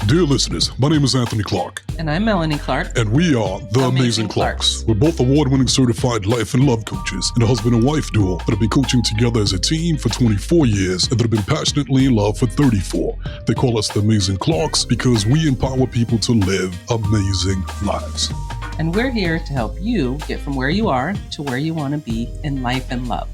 Dear listeners, my name is Anthony Clark. And I'm Melanie Clark. And we are the Amazing Clarks. We're both award-winning certified life and love coaches and a husband and wife duo that have been coaching together as a team for 24 years and that have been passionately in love for 34. They call us the Amazing Clarks because we empower people to live amazing lives. And we're here to help you get from where you are to where you want to be in life and love.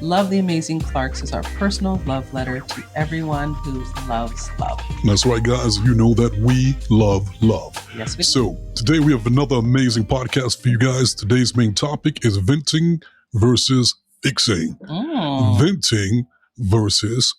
Love the Amazing Clarks is our personal love letter to everyone who loves love. That's right, guys. You know that we love love. Yes, we do. So today we have another amazing podcast for you guys. Today's main topic is venting versus fixing. Venting versus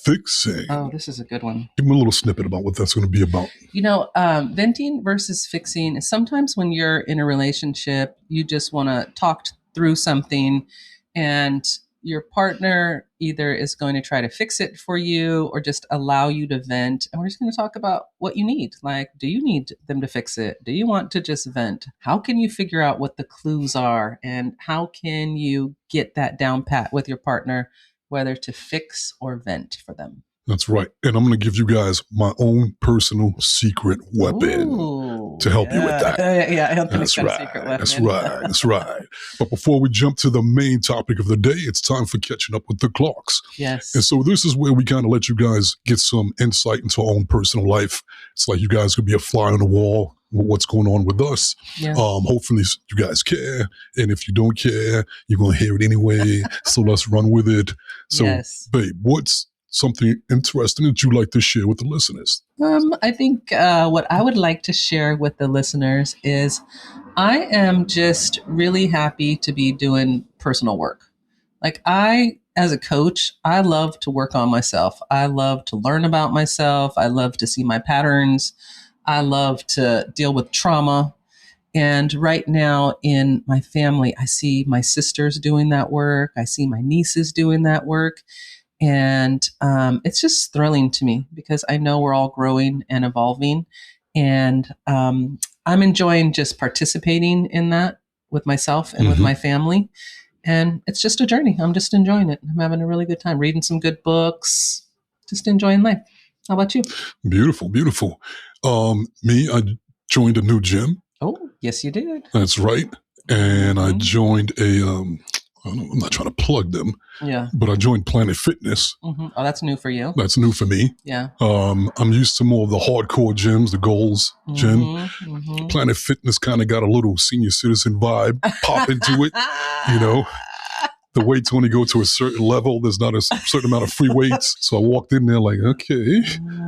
fixing. Oh, this is a good one. Give me a little snippet about what that's going to be about. You know, venting versus fixing is sometimes when you're in a relationship, you just want to talk through something and your partner either is going to try to fix it for you or just allow you to vent. And we're just going to talk about what you need. Like, do you need them to fix it? Do you want to just vent? How can you figure out what the clues are? And how can you get that down pat with your partner, whether to fix or vent for them? That's right. And I'm going to give you guys my own personal secret weapon to help you with that. Yeah, Anthony's That's got right. a secret weapon. That's right. That's right. But before we jump to the main topic of the day, it's time for catching up with the Clarks. Yes. And so this is where we kind of let you guys get some insight into our own personal life. It's like you guys could be a fly on the wall with what's going on with us. Yeah. Hopefully you guys care. And if you don't care, you're going to hear it anyway. So let's run with it. So, Yes. babe, what's something interesting that you'd like to share with the listeners? I think what I would like to share with the listeners is I am just really happy to be doing personal work. Like as a coach, I love to work on myself. I love to learn about myself. I love to see my patterns. I love to deal with trauma. And right now in my family, I see my sisters doing that work. I see my nieces doing that work. And it's just thrilling to me because I know we're all growing and evolving. And I'm enjoying just participating in that with myself and with my family. And it's just a journey. I'm just enjoying it. I'm having a really good time reading some good books, just enjoying life. How about you? Beautiful, beautiful. I joined a new gym. Oh, yes, you did. That's right. And I joined I'm not trying to plug them. Yeah. But I joined Planet Fitness. Oh, that's new for you. That's new for me. Yeah. I'm used to more of the hardcore gyms, the Goals gym. Planet Fitness kind of got a little senior citizen vibe pop into it. You know, the weights only go to a certain level. There's not a certain amount of free weights. So I walked in there like, okay,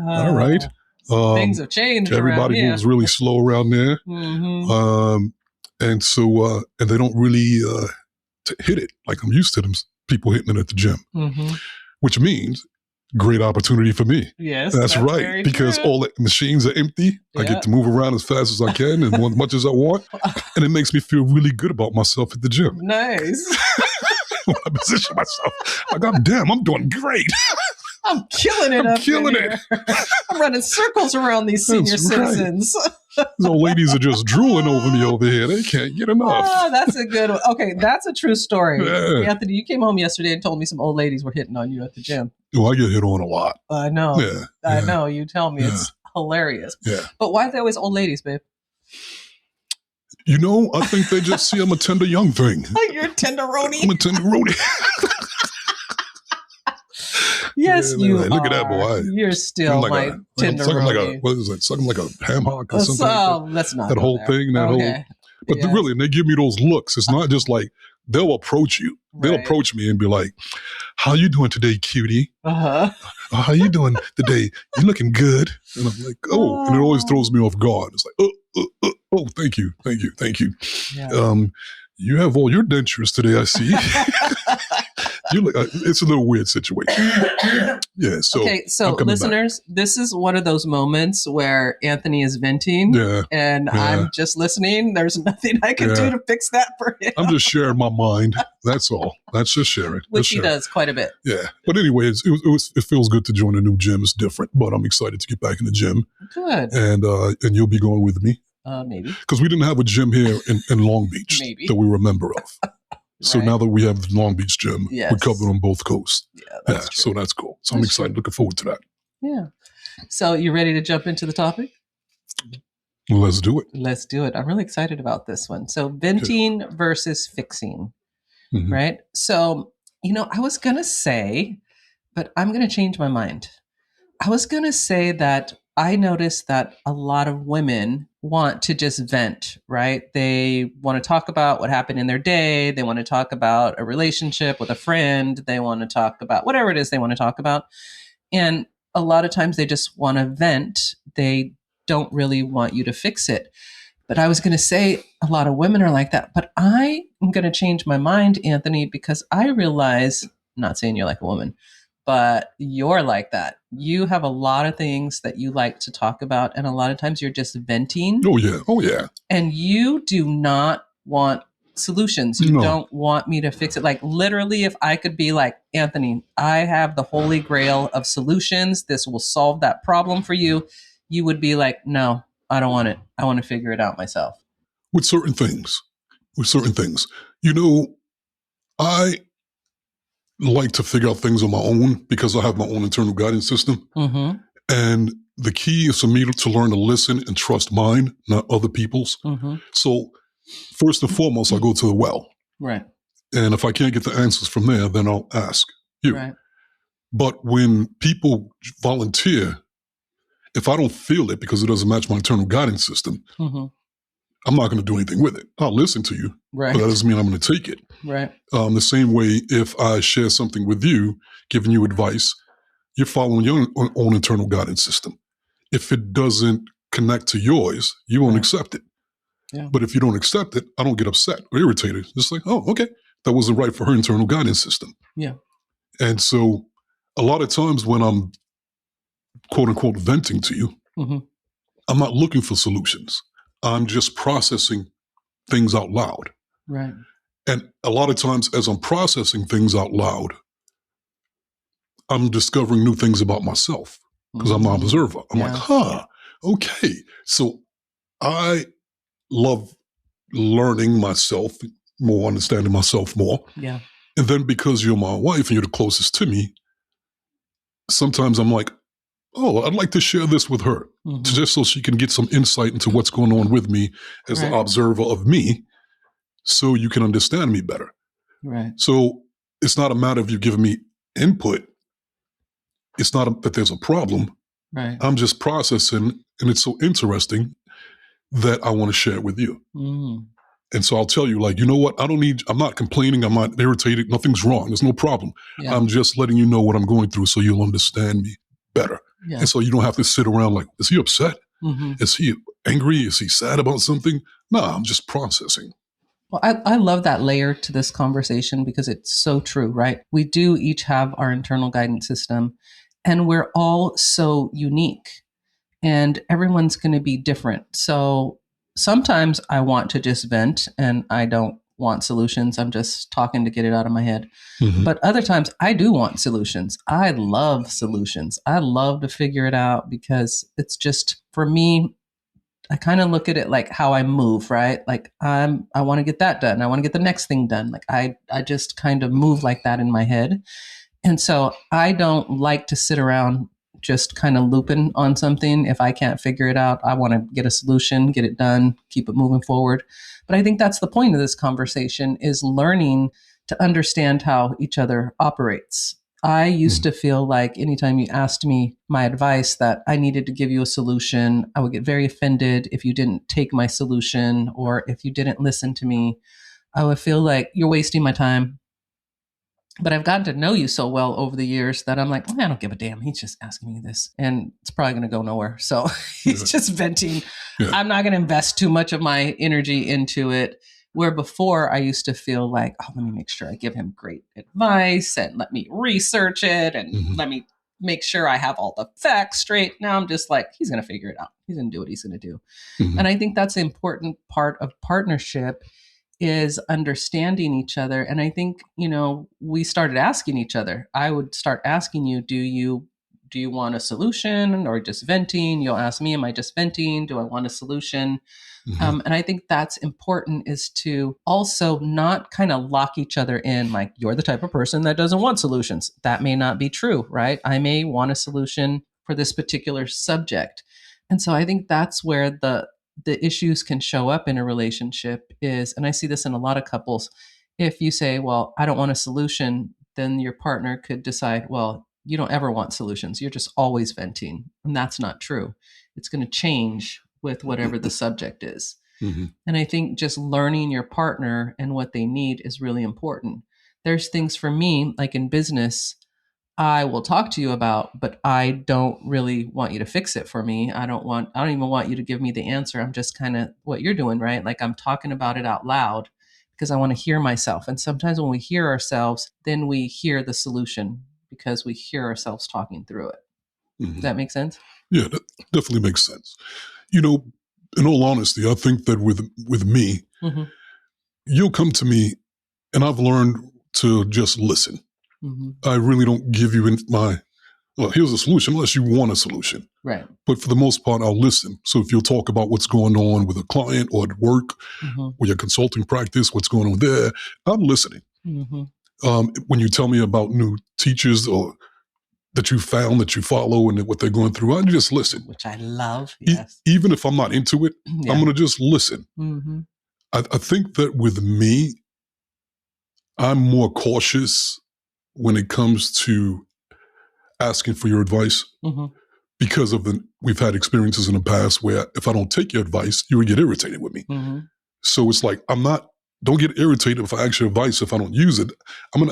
all right. Things have changed. Everybody moves really slow around there. And so, and they don't really hit it like I'm used to them people hitting it at the gym, which means great opportunity for me. Yes, that's right. Because all the machines are empty. I get to move around as fast as I can and as much as I want. And it makes me feel really good about myself at the gym. Nice. When I position myself, like, I'm doing great. I'm killing it. I'm killing it. I'm running circles around these senior citizens. Those old ladies are just drooling over me over here. They can't get enough. Oh, that's a good one. Okay, that's a true story. Yeah. Anthony, you came home yesterday and told me some old ladies were hitting on you at the gym. Well, I get hit on a lot. I know. Yeah. I know. You tell me. It's hilarious. Yeah. But why are they always old ladies, babe? You know, I think they just see I'm a tender young thing. You're a tenderoni. I'm a tenderoni. Yes, you are. Look at that boy. You're still my tenderoni. What is it? Something like a ham hock or something. So let's not. That whole thing. That whole. But really, and they give me those looks. It's not just like they'll approach you. They'll approach me and be like, "How you doing today, cutie? How you doing today? You looking good?" And I'm like, "Oh," and it always throws me off guard. It's like, "Oh, thank you. Yeah. You have all your dentures today, I see." It's a little weird situation. Yeah. So, okay. So listeners, this is one of those moments where Anthony is venting and I'm just listening. There's nothing I can do to fix that for him. I'm just sharing my mind. That's all. That's just sharing. Which he does quite a bit. Yeah. But anyway, it feels good to join a new gym. It's different, but I'm excited to get back in the gym. Good. And you'll be going with me. Maybe. Because we didn't have a gym here in Long Beach that we were a member of. So now that we have the Long Beach gym, we're covered on both coasts. Yeah, so that's cool. So I'm excited. Looking forward to that. Yeah. So you ready to jump into the topic? Let's do it. Let's do it. I'm really excited about this one. So venting versus fixing, Mhm. right? So, I was going to say, but I'm going to change my mind. I was going to say that I noticed that a lot of women want to just vent, right? They want to talk about what happened in their day. They want to talk about a relationship with a friend. They want to talk about whatever it is they want to talk about. And a lot of times they just want to vent. They don't really want you to fix it. But I was going to say a lot of women are like that. But I am going to change my mind, Anthony, because I realize, I'm not saying you're like a woman, but you're like that. You have a lot of things that you like to talk about. And a lot of times you're just venting. Oh, yeah. Oh, yeah. And you do not want solutions. You don't want me to fix it. Like literally, if I could be like, Anthony, I have the holy grail of solutions. This will solve that problem for you. You would be like, no, I don't want it. I want to figure it out myself. With certain things. I like to figure out things on my own because I have my own internal guidance system. Mm-hmm. And the key is for me to learn to listen and trust mine, not other people's. Mm-hmm. So first and foremost, I go to the well. Right. And if I can't get the answers from there, then I'll ask you. Right. But when people volunteer, if I don't feel it because it doesn't match my internal guidance system, Mm-hmm. I'm not going to do anything with it. I'll listen to you, Right. but that doesn't mean I'm going to take it. Right. The same way, if I share something with you, giving you advice, you're following your own internal guidance system. If it doesn't connect to yours, you won't accept it. Yeah. But if you don't accept it, I don't get upset or irritated. It's like, oh, okay, that wasn't right for her internal guidance system. Yeah. And so a lot of times when I'm quote unquote venting to you, Mm-hmm. I'm not looking for solutions. I'm just processing things out loud. Right. And a lot of times as I'm processing things out loud, I'm discovering new things about myself because I'm an observer. I'm like, okay. So I love learning myself more, understanding myself more. Yeah. And then because you're my wife and you're the closest to me, sometimes I'm like, oh, I'd like to share this with her, just so she can get some insight into what's going on with me as the observer of me, so you can understand me better. Right. So it's not a matter of you giving me input. It's not that there's a problem. Right. I'm just processing, and it's so interesting that I want to share it with you. Mm. And so I'll tell you, like, you know what? I'm not complaining. I'm not irritated. Nothing's wrong. There's no problem. Yeah. I'm just letting you know what I'm going through so you'll understand me better. Yeah. And so you don't have to sit around like, is he upset? Mm-hmm. Is he angry? Is he sad about something? No, I'm just processing. Well, I love that layer to this conversation because it's so true, right? We do each have our internal guidance system, and we're all so unique, and everyone's going to be different. So sometimes I want to just vent and I don't want solutions. I'm just talking to get it out of my head. Mm-hmm. But other times I do want solutions. I love solutions. I love to figure it out because it's just, for me, I kind of look at it like how I move, right? Like I want to get that done. I want to get the next thing done. Like I just kind of move like that in my head. And so I don't like to sit around just kind of looping on something. If I can't figure it out, I want to get a solution, get it done, keep it moving forward. But I think that's the point of this conversation, is learning to understand how each other operates. I used to feel like anytime you asked me my advice that I needed to give you a solution, I would get very offended if you didn't take my solution or if you didn't listen to me. I would feel like you're wasting my time. But I've gotten to know you so well over the years that I'm like, I don't give a damn. He's just asking me this, and it's probably going to go nowhere. So he's just venting. Yeah. I'm not going to invest too much of my energy into it. Where before I used to feel like, oh, let me make sure I give him great advice and let me research it and let me make sure I have all the facts straight. Now I'm just like, he's going to figure it out. He's going to do what he's going to do. And I think that's an important part of partnership, is understanding each other. And I think, we started asking each other. I would start asking you, do you want a solution or just venting? You'll ask me, am I just venting? Do I want a solution? And I think that's important, is to also not kind of lock each other in, like, you're the type of person that doesn't want solutions. That may not be true, right? I may want a solution. for this particular subject. And so I think that's where the issues can show up in a relationship is, and I see this in a lot of couples, if you say, well, I don't want a solution, then your partner could decide, well, you don't ever want solutions. You're just always venting. And that's not true. It's going to change with whatever the subject is. Mm-hmm. And I think just learning your partner and what they need is really important. There's things for me, like in business, I will talk to you about, but I don't really want you to fix it for me. I don't even want you to give me the answer. I'm just kind of what you're doing, right? Like I'm talking about it out loud because I want to hear myself. And sometimes when we hear ourselves, then we hear the solution because we hear ourselves talking through it. Mm-hmm. Does that make sense? Yeah, that definitely makes sense. You know, in all honesty, I think that with me, Mm-hmm. you'll come to me and I've learned to just listen. Mm-hmm. I really don't give you here's a solution unless you want a solution. Right. But for the most part, I'll listen. So if you'll talk about what's going on with a client or at work Mm-hmm. or your consulting practice, what's going on there, I'm listening. Mm-hmm. When you tell me about new teachers or that you found that you follow and what they're going through, I just listen. Which I love, yes. Even if I'm not into it, Yeah. I'm going to just listen. Mm-hmm. I think that with me, I'm more cautious when it comes to asking for your advice Mm-hmm. because we've had experiences in the past where if I don't take your advice, you would get irritated with me. Mm-hmm. So it's like, don't get irritated if I ask your advice. If I don't use it, I'm going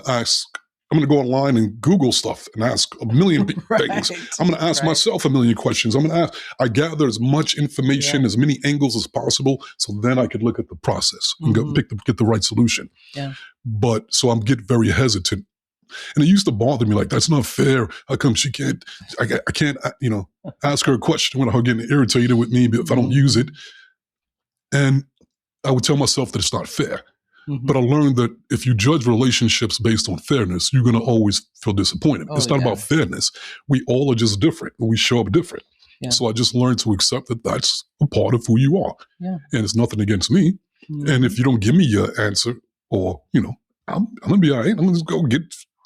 to go online and Google stuff and ask a million Right. things. I'm going to ask myself a million questions. I gather as much information, as many angles as possible. So then I could look at the process and get the right solution. Yeah. But so I'm get very hesitant. And it used to bother me, like, that's not fair. How come I can't, ask her a question without her getting irritated with me if I don't use it. And I would tell myself that it's not fair. Mm-hmm. But I learned that if you judge relationships based on fairness, you're going to always feel disappointed. It's not about fairness. We all are just different. We show up different. Yeah. So I just learned to accept that that's a part of who you are. Yeah. And it's nothing against me. Mm-hmm. And if you don't give me your answer or, I'm going to be all right. I'm going to just go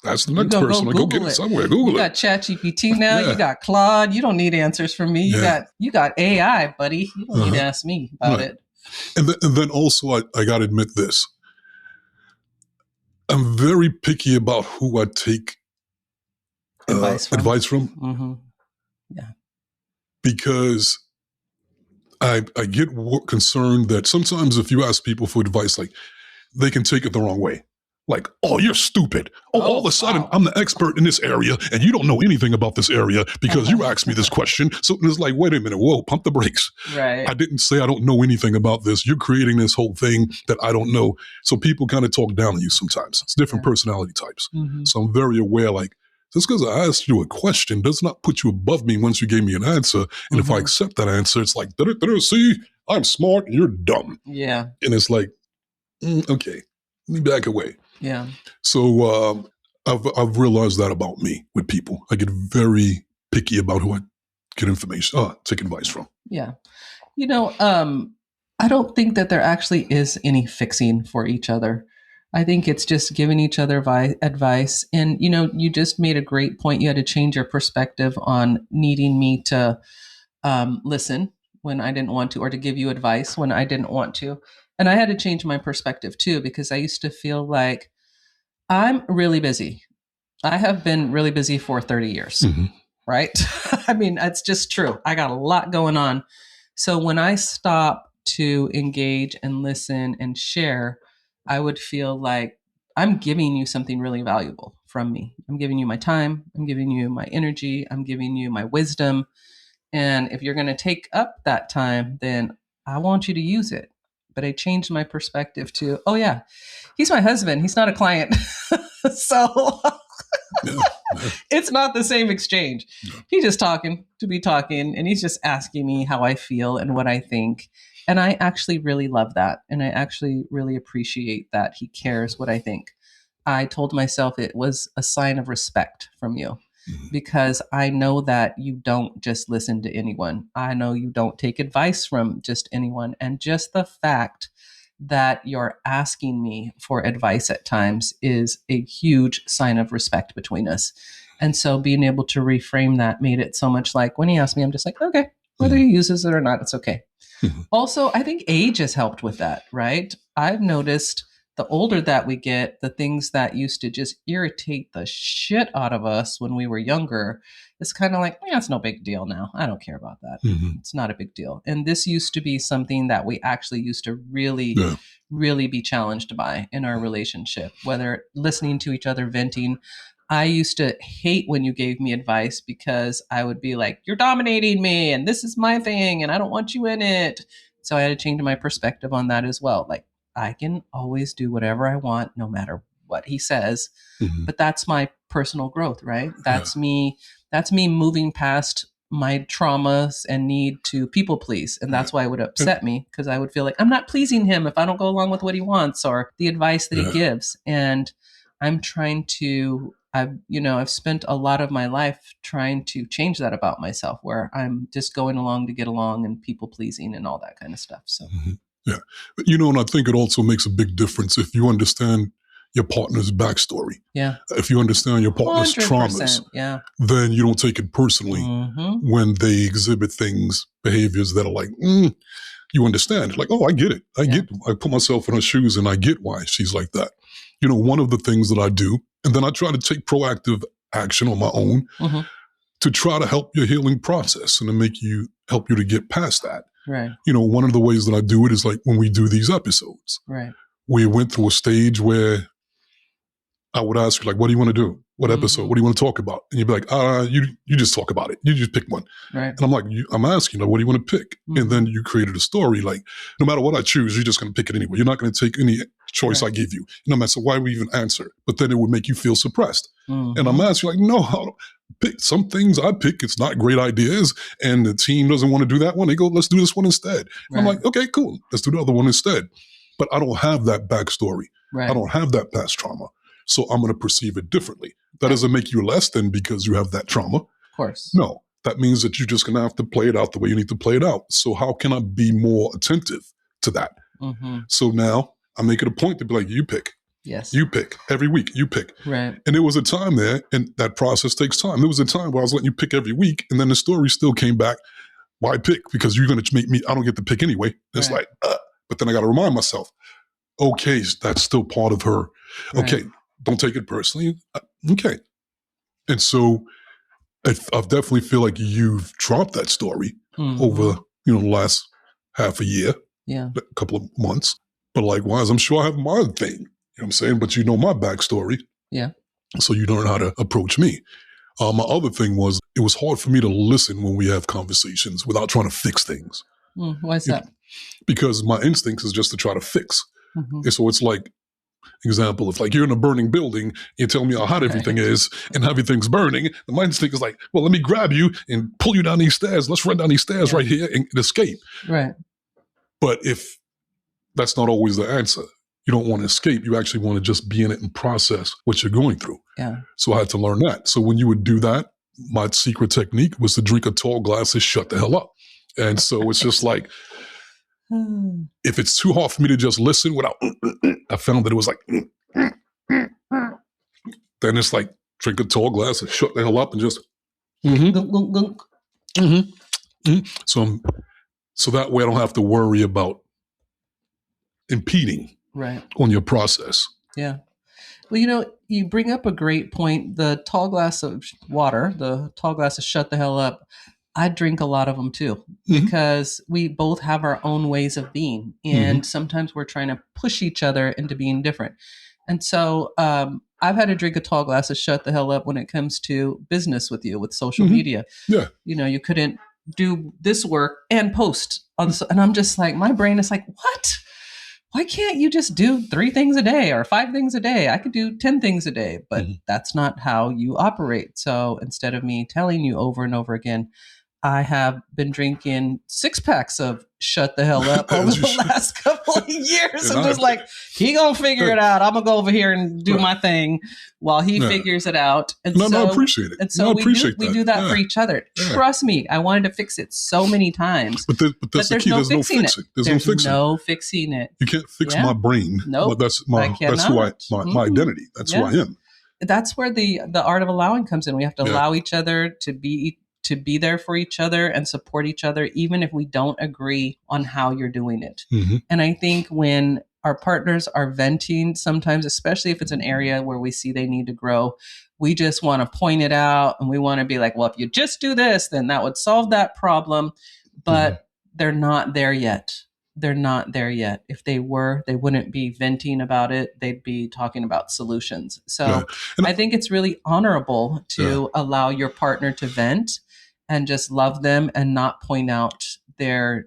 ask the next person. Go get it somewhere. Google it. You got ChatGPT now. Yeah. You got Claude. You don't need answers from me. You got AI, buddy. You don't need to ask me about it. And then also, I got to admit this. I'm very picky about who I take advice from. Mm-hmm. Yeah. Because I get concerned that sometimes if you ask people for advice, like they can take it the wrong way. Like, oh, you're stupid. All of a sudden, I'm the expert in this area, and you don't know anything about this area because you asked me this question. So it's like, wait a minute, whoa, pump the brakes. Right. I didn't say I don't know anything about this. You're creating this whole thing that I don't know. So people kind of talk down on you sometimes. It's different personality types. Mm-hmm. So I'm very aware, like, just because I asked you a question does not put you above me once you gave me an answer. And if I accept that answer, it's like, see, I'm smart, you're dumb. Yeah. And it's like, okay, let me back away. Yeah. So I've realized that about me with people. I get very picky about who I get take advice from. Yeah. I don't think that there actually is any fixing for each other. I think it's just giving each other advice. And, you just made a great point. You had to change your perspective on needing me to listen when I didn't want to, or to give you advice when I didn't want to. And I had to change my perspective too, because I used to feel like I'm really busy. I have been really busy for 30 years, right? I mean, it's just true. I got a lot going on. So when I stop to engage and listen and share, I would feel like I'm giving you something really valuable from me. I'm giving you my time. I'm giving you my energy. I'm giving you my wisdom. And if you're going to take up that time, then I want you to use it. But I changed my perspective to, oh yeah, he's my husband. He's not a client. So it's not the same exchange. He's just talking to be talking, and he's just asking me how I feel and what I think. And I actually really love that. And I actually really appreciate that he cares what I think. I told myself it was a sign of respect from you. Because I know that you don't just listen to anyone. I know you don't take advice from just anyone. And just the fact that you're asking me for advice at times is a huge sign of respect between us. And so being able to reframe that made it so much like when he asked me, I'm just like, okay, whether he uses it or not, it's okay. Also, I think age has helped with that, right? I've noticed the older that we get, the things that used to just irritate the shit out of us when we were younger, it's kind of like, yeah, it's no big deal now. I don't care about that. It's not a big deal. And this used to be something that we actually used to really, really be challenged by in our relationship, whether listening to each other venting. I used to hate when you gave me advice because I would be like, you're dominating me and this is my thing and I don't want you in it. So I had to change my perspective on that as well. Like, I can always do whatever I want, no matter what he says. But that's my personal growth, right? That's me. That's me moving past my traumas and need to people please. And that's why it would upset me, because I would feel like I'm not pleasing him if I don't go along with what he wants or the advice that he gives. And I'm trying to, I've spent a lot of my life trying to change that about myself, where I'm just going along to get along and people pleasing and all that kind of stuff. So, yeah. But, and I think it also makes a big difference if you understand your partner's backstory. Yeah. If you understand your partner's 100%, traumas, then you don't take it personally when they exhibit things, behaviors that are like, you understand. Like, oh, I get it. I put myself in her shoes and I get why she's like that. One of the things that I do, and then I try to take proactive action on my own to try to help your healing process and to help you to get past that. Right. One of the ways that I do it is like when we do these episodes. Right. We went through a stage where I would ask you, like, what do you want to do? What episode? What do you want to talk about? And you'd be like, you just talk about it. You just pick one. Right. And I'm like, I'm asking, what do you want to pick? And then you created a story. Like, no matter what I choose, you're just going to pick it anyway. You're not going to take any choice I give you. No matter, so why would we even answer? But then it would make you feel suppressed. And I'm asking, like, no, pick some things I pick. It's not great ideas. And the team doesn't want to do that one. They go, let's do this one instead. Right. I'm like, okay, cool. Let's do the other one instead. But I don't have that backstory. Right. I don't have that past trauma. So I'm going to perceive it differently. That doesn't make you less than because you have that trauma. Of course. No, that means that you're just going to have to play it out the way you need to play it out. So how can I be more attentive to that? So now I make it a point to be like, you pick. Yes. You pick. Every week, you pick. Right. And there was a time there, and that process takes time. There was a time where I was letting you pick every week, and then the story still came back. Why pick? Because you're going to make me, I don't get to pick anyway. It's like, but then I got to remind myself, okay, that's still part of her. Right. Okay. Don't take it personally. Okay. And so I definitely feel like you've dropped that story over, the last half a year, a couple of months. But likewise, I'm sure I have my thing, you know what I'm saying? But you know my backstory. Yeah. So you learn how to approach me. My other thing was, it was hard for me to listen when we have conversations without trying to fix things. Why is that? Because my instincts is just to try to fix. And so it's like, example, if like you're in a burning building, you tell me how hot everything is and everything's burning, my instinct is like, well, let me grab you and pull you down these stairs. Let's run down these stairs right here and escape. Right. But if that's not always the answer, you don't want to escape. You actually want to just be in it and process what you're going through. Yeah. So I had to learn that. So when you would do that, my secret technique was to drink a tall glass and shut the hell up. And so it's just like, if it's too hard for me to just listen without, I found that it was like, then it's like, drink a tall glass and shut the hell up and just, So that way I don't have to worry about impeding on your process. Yeah. Well, you bring up a great point. The tall glass of water, the tall glass of shut the hell up, I drink a lot of them too, because we both have our own ways of being. And sometimes we're trying to push each other into being different. And so I've had to drink a tall glass of shut the hell up when it comes to business with you, with social media. Yeah. You couldn't do this work and post on and I'm just like, my brain is like, what? Why can't you just do 3 things a day or 5 things a day? I could do 10 things a day, but that's not how you operate. So instead of me telling you over and over again, I have been drinking 6-packs of shut the hell up over the last couple of years. I'm just like, he gonna figure it out. I'm gonna go over here and do my thing while he figures it out. And I appreciate it. And so we do that for each other. Trust me, I wanted to fix it so many times. But that's the key. There's no fixing it. There's no fixing it. You can't fix my brain. No, nope. That's who my identity. That's who I am. that's where the art of allowing comes in. We have to allow each other to be there for each other and support each other, even if we don't agree on how you're doing it. And I think when our partners are venting, sometimes, especially if it's an area where we see they need to grow, we just want to point it out and we want to be like, well, if you just do this, then that would solve that problem. But they're not there yet. They're not there yet. If they were, they wouldn't be venting about it. They'd be talking about solutions. So I think it's really honorable to allow your partner to vent and just love them and not point out their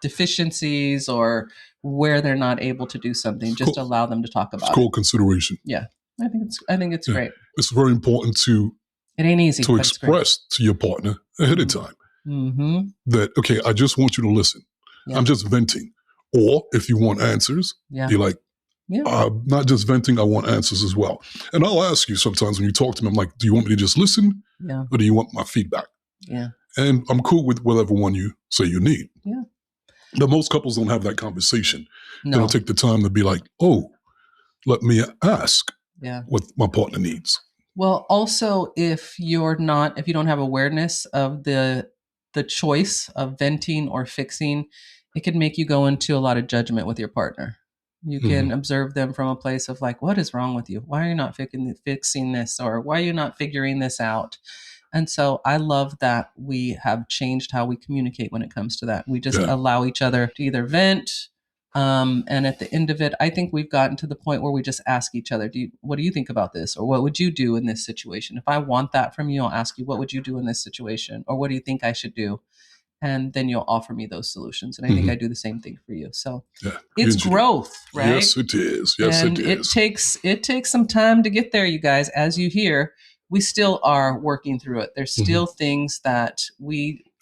deficiencies or where they're not able to do something. Just allow them to talk about it. It's called consideration. Yeah. I think it's great. It's very important to it ain't easy to express to your partner ahead of time that, okay, I just want you to listen. I'm just venting. Or if you want answers, you're like, I'm not just venting, I want answers as well. And I'll ask you sometimes when you talk to me, I'm like, do you want me to just listen? Or do you want my feedback? And I'm cool with whatever one you say you need. But most couples don't have that conversation. They don't take the time to be like, oh, let me ask what my partner needs. Well, also, if you don't have awareness of the choice of venting or fixing, it can make you go into a lot of judgment with your partner. You can observe them from a place of like, what is wrong with you? Why are you not fixing this? Or why are you not figuring this out? And so I love that we have changed how we communicate when it comes to that. We just allow each other to either vent. And at the end of it, I think we've gotten to the point where we just ask each other, what do you think about this? Or what would you do in this situation? If I want that from you, I'll ask you, what would you do in this situation? Or what do you think I should do? And then you'll offer me those solutions. And I think I do the same thing for you. So it's growth, right? Yes, it is. Yes, and it is. It takes some time to get there, you guys. As you hear, we still are working through it. There's still things that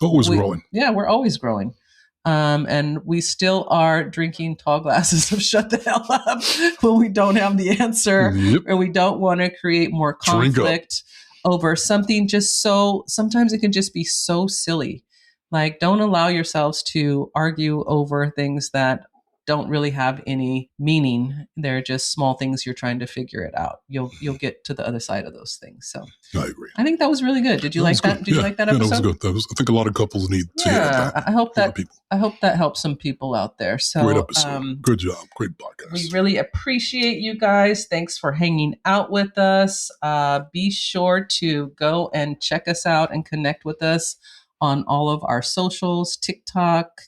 growing. Yeah, we're always growing. And we still are drinking tall glasses of shut the hell up when we don't have the answer or we don't want to create more conflict over something sometimes it can just be so silly. Like, don't allow yourselves to argue over things that don't really have any meaning. They're just small things you're trying to figure it out. You'll get to the other side of those things. So I agree. I think that was really good. Did you like that? Did you like that episode? Yeah, that was good. I think a lot of couples need to hear that. I hope that helps some people out there. So great episode. Good job. Great podcast. We really appreciate you guys. Thanks for hanging out with us. Be sure to go and check us out and connect with us on all of our socials, TikTok,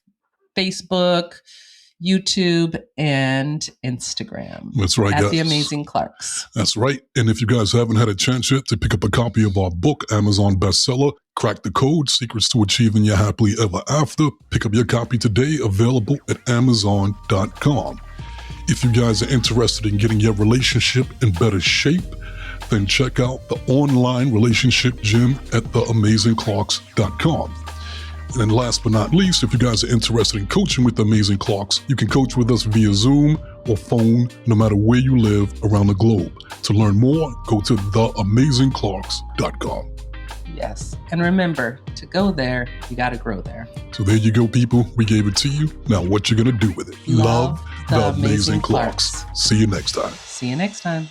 Facebook, YouTube, and Instagram. That's right, at guys. The Amazing Clarks. That's right. And if you guys haven't had a chance yet to pick up a copy of our book, Amazon bestseller, Crack the Code, Secrets to Achieving Your Happily Ever After, pick up your copy today, available at Amazon.com. If you guys are interested in getting your relationship in better shape, then check out the online relationship gym at theamazingclarks.com. And then last but not least, if you guys are interested in coaching with the Amazing Clarks, you can coach with us via Zoom or phone, no matter where you live around the globe. To learn more, go to theamazingclarks.com. Yes. And remember, to go there, you got to grow there. So there you go, people. We gave it to you. Now what you going to do with it? Love the Amazing Clarks. Clarks. See you next time. See you next time.